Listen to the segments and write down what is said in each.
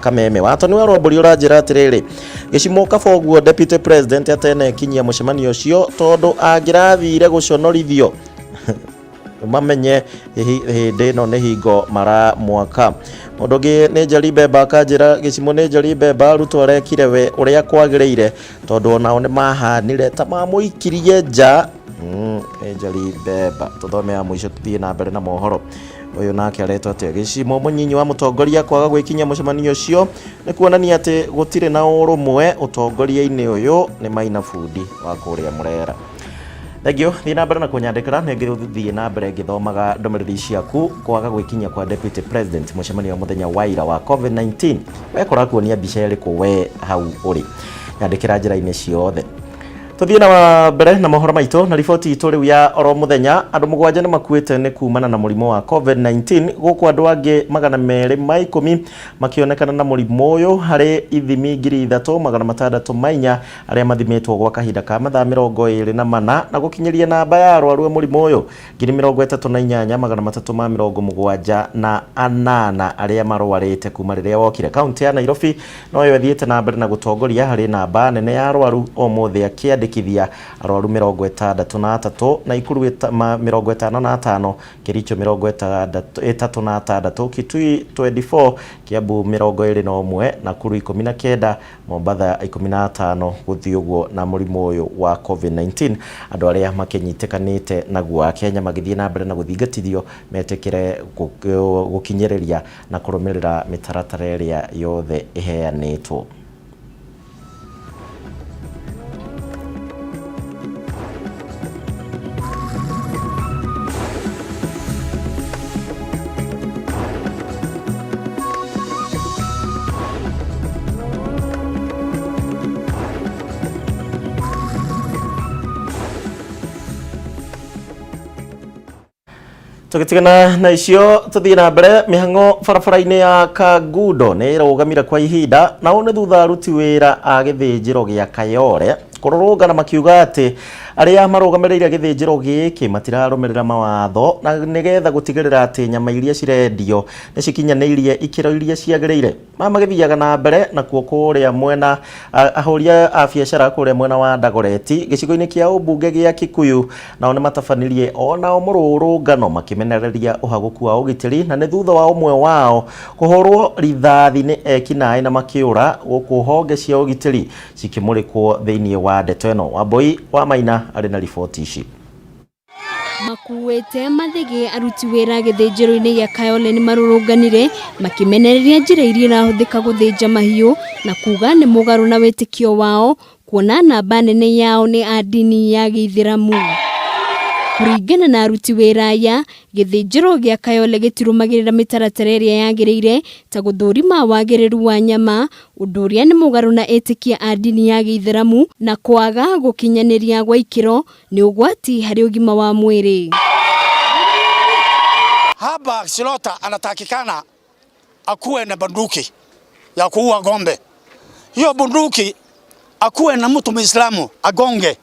Kameme watoni wa Robori urajira atiriri gicimo kaboguo deputy president atene kinyia mucemanio ucio tondu angirathire guconorithio mamenye hindi no ni hingo mara mwaka mundugi ni Njaribe bakanjira gicimo ni Njaribe baruto rekire we uria kwagirire tondu onao ni mahanire ta mamuikirie nja Njaribe tuthome ya mwisho tuthie na mbere na mohoro uyu nake aretwo ati gicimo munyinyi wa mutongoria kwaga gwikinya mucemanio ucio ni kuonania ati gutire na urumwe utongoria-ini uyu ni Maina Fundi wa kuria Murera. Thegio thina na mbere na kunyandikira thie na mbere ngithomaga ndomereri ciaku kwaga gwikinya kwa deputy president mucemanio wa muthenya wa ira wa COVID-19 wekora kuonia mbica iriku we hau uri nyandikira njira-ini ciothe. Tuthie na mbere na mohoro maito na riboti itu riu ya oro muthenya andu 7 ni makuite ni kumana na murimo wa COVID-19 guku andu angi 210 makionekana na murimo uyu hari ithimi 3,604 aria mathimitwo gwa kahinda ka mathaa 24 na gukinyiria namba ya arwaru murimo uyu 38,378 aria marwarite kuma riria wokire kaunti ya Nairobi no yo thiete na mbere na gutongoria hari namba nene ya arwaru o mothe akiandikithia arwaru 63 na Ikuru 55 Kericho 36 Kitui 24 Kiambu 21 na Kuru 19 Mombasa 15 guthii uguo na murimo uyu wa COVID-19 andu aria makenyitekanite naguo Kenya magithie na mbere na guthingatithio metekire gukinyereria na kurumirira mitaratara iria yothe iheanitwo. Tukitigana na icio tuthie na mbere mihango barabara-ini ya Kagudo ni irugamira kwa ihinda na one thutha aruti wira a githinjiro gia Kayole kururungana makiuga ati aria marugamirira githinjiro giki matirarumirira mawatho na nigetha gutigirira ati nyama iria cirendio ni cikinyanirie ikiro iria ciagirire magithiaga na mbere na kuo kuria mwena ahoria a biacara kuria mwena wa Dagoreti gicigo-ini kia ubunge gia Kikuyu nao ni matabanirie ona mururungano makimenereria uhaguku wa ugitiri na ni thutha wa umwe wao kuhorwo rithathi ni ekinai na makiura guku honge cia ugitiri cikimurikwo thiini wa ndeto ino. Wambui wa Maina ari na riboti ici. Makuwete mathige aruti wira githinjiro-ini gia Kayole ni marurunganire makimenereria njira iria irahuthika guthinja mahiu na kuga ni mugaru na witikio wao kuona namba nene yao ni a dini ya Githiramu. Kuringana na aruti wira ya githinjiro gia Kayole gitirumagirira mitaratara iria yagiriire ta guthurima wagiriru wa nyama undu uria ni mugaru na etikia a dini ya Githiramu na kwaga gukinyaniria gwa ikiro ni ugwati hari ugima wa mwiri. Haba Silota anatakikana akuwe na bunduki ya kuua ng'ombe. Hiyo bunduki akuwe na mtu Muislamu agonge.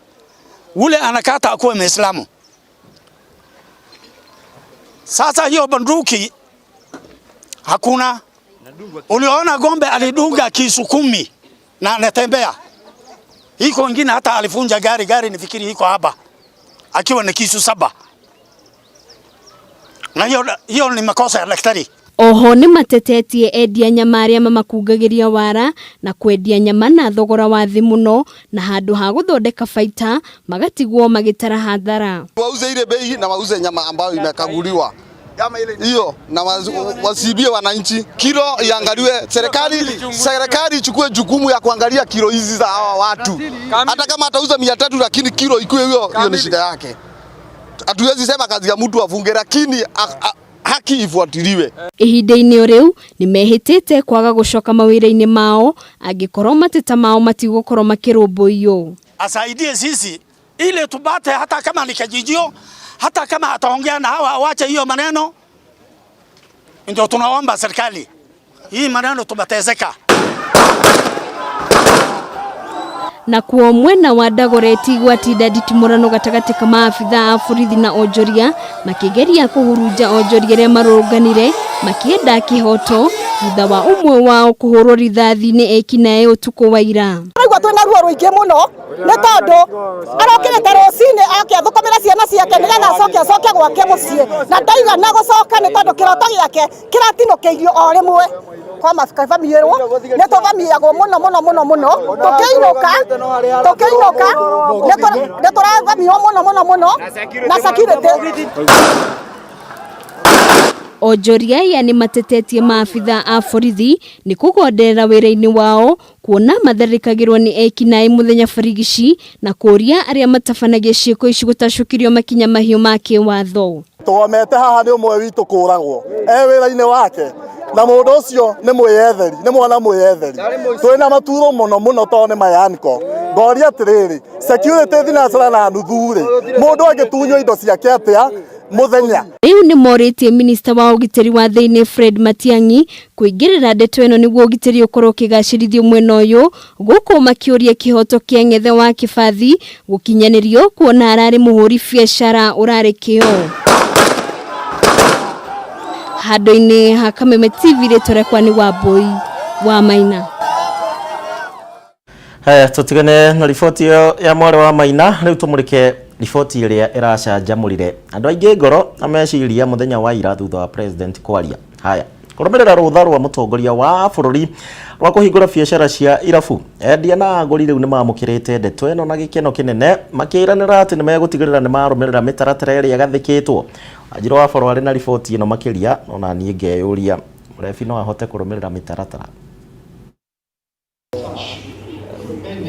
Ule anakata akuwe Muislamu. Sasa hiyo bunduki hakuna. Uliona ng'ombe alidunga kisu 10 na anatembea. Hiko wengine hata alifunja gari nifikiri hiko hapa akiwa na kisu 7. Na hiyo ni makosa ya daktari. Oho ni matetetie endia nyama aria mamakungagiria wara na kwendia nyama na thogora wa thi muno na handu ha guthondeka baita magatigwo magitara hathara. Wauze ile bei na wauze nyama ambayo imekaguliwa. Hiyo na wasibie wananchi. Kilo iangaliwe, serikali ichukue jukumu ya kuangalia kilo hizi za hawa watu. Hata kama atauza 300 lakini kilo ikuwe hiyo ni shida yake. Hatuwezi sema kazi ya mtu afunge lakini haki ifuatiliwe. Ihinda-ini riu ni mehitite kwaga gucoka mawira-ini mao angikorwo mateta mao matigukorwo makirumbuiyo. Asaidie sisi ile tubate hata kama ni kijijio, hata kama ataongea na hawa waache hiyo maneno. Ndio tunaomba serikali. Hii maneno tumetezeka. Na kuo mwena wa Dagoreti gwatinda nditimurano gatagati ka maabitha a borithi na onjoria makigeria kuhuruja onjoria ria marurunganire makienda kihoto thutha wa umwe wao kuhurwo rithathi-inĩ ekinaĩ ũtukũ wa ira. Aigua twina ruo rũingĩ mũno nĩ tondũ arokĩrĩte rũcinĩ akĩthũkũmĩra ciana ciake nĩgetha acoke gwake mũciĩ na ndaigana gũcoka nĩ tondũ kĩroto gĩake kĩratinũkĩirio o rĩmwe kwa mabamĩrwo nĩ tũbamĩagwo mũno tũkĩinũka nĩ tũrabamĩrwo mũno na security. Onjoria ya nĩ matetetie maabitha a borithi nĩ kũgonderera wĩra-inĩ wao kuona matharĩkagĩrwo nĩ ekinaĩ mũthenya barigici na kũria arĩa matabanagia ciĩko ici gũtacũkĩrio makinya mahiũ ma kĩwatho. Tũgomete haha nĩ ũmwe witũ kũragwo wĩra-inĩ wake na mũndũ ũcio nĩ mwĩyetheri, nĩ mwana mwĩyetheri. Twĩna maturo mũno tondũ nĩ mayaniko. Ngoria atĩrĩrĩ, security thinacara na nuthu-rĩ, mũndũ angĩtunywo indo ciake atĩa muthenya. Rĩu nĩ morĩtie minista wa ũgitĩri wa thĩinĩ Fred Matiang'i kũingĩrĩra ndeto ĩno nĩguo ũgitĩri ũkorwo ũkĩgacĩrithio mwena ũyũ, gũkũ makĩũria kĩhoto kĩa Ng'ethe wa Kĩbathi gũkinyanĩrio kuona ararĩ mũhũri biacara ũrarĩ kĩo. Handũ-inĩ ha Kameme TV rĩtũrekwa nĩ Wambui wa Maina. Haya, tutigane na riboti ya mware wa Maina. Rĩu tumũrĩke riboti ĩrĩa ĩracanjamũrire andũ aingĩ ngoro ameciria muthenya wa ira thutha wa president kwaria. Haya, kũrũmĩrĩra rũtha rwa mũtongoria wa bũrũri rwa kũhingũra biacara cia irabu, endia na agũri rĩu nĩ mamũkĩrĩte ndeto ĩno na gĩkeno kĩnene, makĩranĩra atĩ nĩ megũtigĩrĩra nĩ marũmĩrĩra mĩtaratara ĩrĩa ĩgathĩkĩtwo. Wanjirũ wa Boro arĩ na riboti ĩno makĩria, ona niĩ ngeyũria mũrebi no ahote kũrũmĩrĩra mĩtaratara.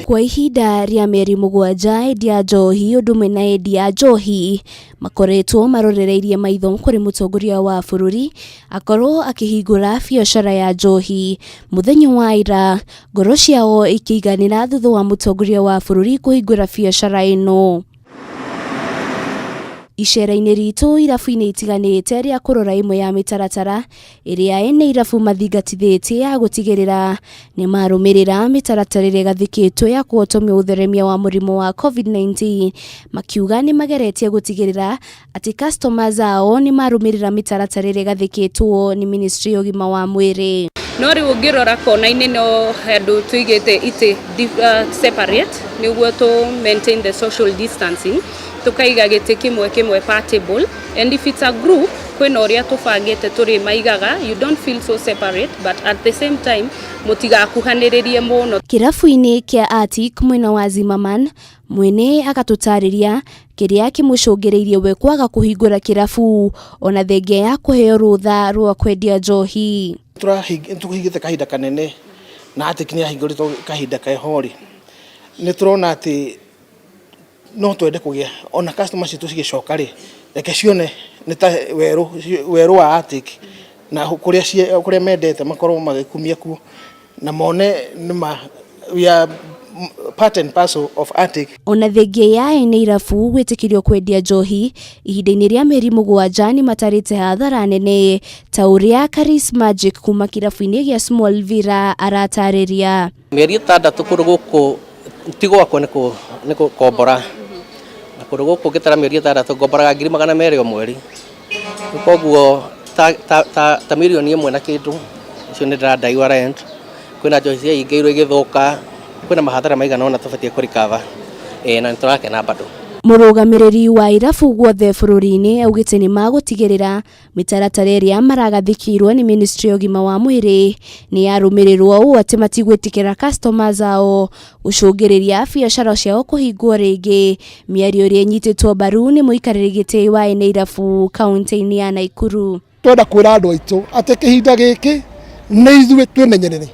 Kwa ihinda rĩa mĩeri mũgwanja endia njohi ũndũ ũmwe na endia njohi makoretwo marorereirie maitho kũrĩ mũtongoria wa bũrũri akorwo akĩhingũra biacara ya njohi. Mũthenya wa ira ngoro ciao ikĩiganĩra thutha wa mũtongoria wa bũrũri kũhingũra biacara ĩno. Icera-inĩ ritũ irabu-inĩ itiganĩte rĩa kũrora imwe ya mĩtaratara ĩrĩa ene irabu mathingatithĩtie ya gũtigĩrĩra nĩ marũmĩrĩra mĩtaratara ĩrĩa ĩgathĩkĩtwo ya kũhotomia ũtheremia wa mũrimũ wa COVID-19, makiuga nĩ mageretie gũtigĩrĩra atĩ customers ao nĩ marũmĩrĩra mĩtaratara ĩrĩa ĩgathĩkĩtwo nĩ ministry ya ũgima wa mwĩrĩ. No rĩu ũngĩrora kona-inĩ no handũ tuigĩte itĩ separate nĩguo to maintain the social distancing, tukaiga gĩtĩ kĩmwe per table, and if it's a group kwĩna ũrĩa tũbangĩte tũrĩ maigaga, you don't feel so separate but at the same time mũtigakuhanĩrĩrie mũno. Kĩrabu-inĩ kĩa Arctic mwena wa Zimmerman mwene agatũtarĩria kĩrĩa kĩmũcũngĩrĩirie we kwaga kũhingũra kĩrabu ona thengia ya kũheo rũtha rwa kwendia njohi. Tũhingĩte kahinda kanene na atĩ nĩ ahingũrĩtwo kahinda kaihori. Nĩ turona atĩ no twende kũgĩa ona customers citũ cigĩcoka rĩ, reke cione nĩ ta werũ wa Arctic na kũrĩa mendete makorwo magĩkumia kuo na mone nĩma we are part and parcel of Arctic. Ona thengia ya ene irabu gwĩtĩkĩrio kwendia njohi ihinda-inĩ rĩa mĩeri mũgwanja nĩ matarĩte hathara nene ta ũrĩa Charis Magic kuma kĩrabu-inĩ gĩa Small Villa aratarĩria. Mĩeri 6 kũrĩ gũkũ ti gwakwa nĩ gũkombora na kũrĩ gũkũ ngĩtara mĩeri 6 ngomboraga 200,000 o mweri, koguo ta mirioni 1 na kĩndũ icio nĩ ndĩrandaiwa rent. Kwĩna njohi cia ingĩirwo igĩthũka, kwĩna mahathara maigana ona tũbatie kũrikava na nĩtũrakena bado. Mũrũgamĩrĩri wa irabu guothe bũrũri-inĩ augĩte nĩ magũtigĩrĩra mĩtaratara ĩrĩa maragathĩkĩirwo nĩ ministry ya ũgima wa mwĩrĩ nĩ yarũmĩrĩrwo ũũ atĩ matigwĩtĩkĩra customers ao gũcũngĩrĩria biacara ciao kũhingwo rĩngĩ. Mĩario ĩrĩa ĩnyitĩtwo mbaru nĩ mũikarĩri gĩtĩ wa ene irabu kaunti-inĩ ya Naikuru. Twenda kwĩra andũ aitũ atĩ kĩhinda gĩkĩ nĩ ithuĩ twĩmenyerere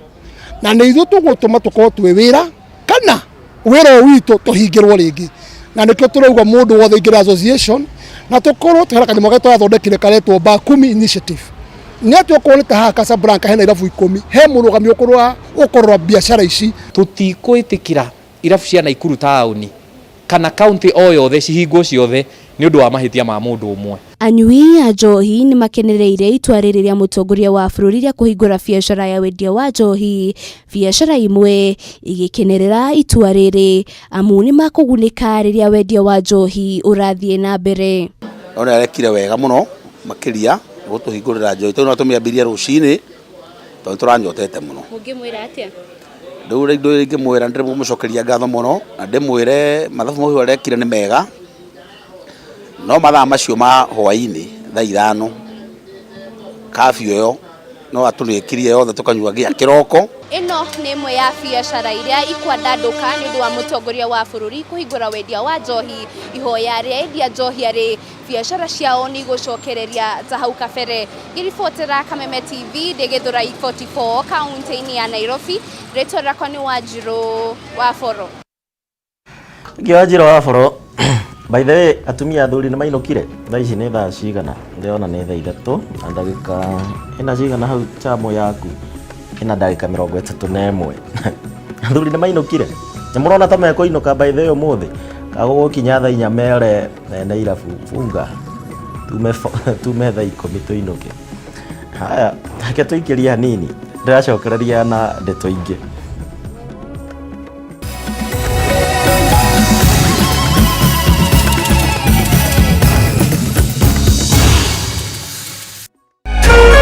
na nĩ ithuĩ tũgũtũma tũkorwo twĩ wĩra kana wĩra witũ tũhingĩrwo rĩngĩ, na nĩkĩo tũrauga mũndũ wothe ingĩra association na tũkorwo tũhera kanyamũ gake twathondekire karetwo Bakumi initiative. Nĩ atĩ okorwo nĩ ta haha Casablanca hena irabu 10 he mũrũgamio ũkorwo biacara ici. Tũtikwĩtĩkĩra irabu cia Naikuru taũni kana kaunti o yothe cihingwo ciothe nĩ ũndũ wa mahĩtia ma mũndũ ũmwe. Anyui a njohi nĩ makenereire itua rĩrĩ rĩa mũtongoria wa bũrũri rĩa kũhingũra biacara ya wendia wa njohi, biacara imwe igĩkenerera itua rĩrĩ amu nĩ makũgunĩka rĩrĩa wendia wa njohi ũrathiĩ na mbere. Ona arekire wega mũno makĩria gutuhingurira njoi tu no tumiambirie rucini tondu turanyotete muno. Ungimwira atia? Riu rindu ingimwira ndirimucokeria ngatho muno na ndimwire mathabu mau arekire ni mega no mathaa macio ma hwaini thaa 5 kafyu yo no aturikirie yothe tukanyua gia kiroko. Ino ni imwe ya biacara iria ikwandanduka ni undu wa mutongoria wa bururi kuhingura wendia wa njohi. Ihoya ria endia njohi ari biacara ciao ni gucokereria ta hau kabere. Iribotera Kameme TV Ndegithurai 44 kaunti-ini ya Nairobi. Ritwa rakwa ni Wanjiru Waboro. Wanjiru Waboro. By the way, atumia athuri ni mainukire thaa ici ni thaa cigana? Ndiona ni thaa 3 na ndagika ina cigana hau chamo yaku ina ndagika 31. Athuri ni mainukire ni murona ta meko inuka by the way umuthi kagukinya thaa 4 mere na irabu funga tume thaa 10 tuinuke. Haya take tuikiria nini ndiracokereria na ndeto ingi.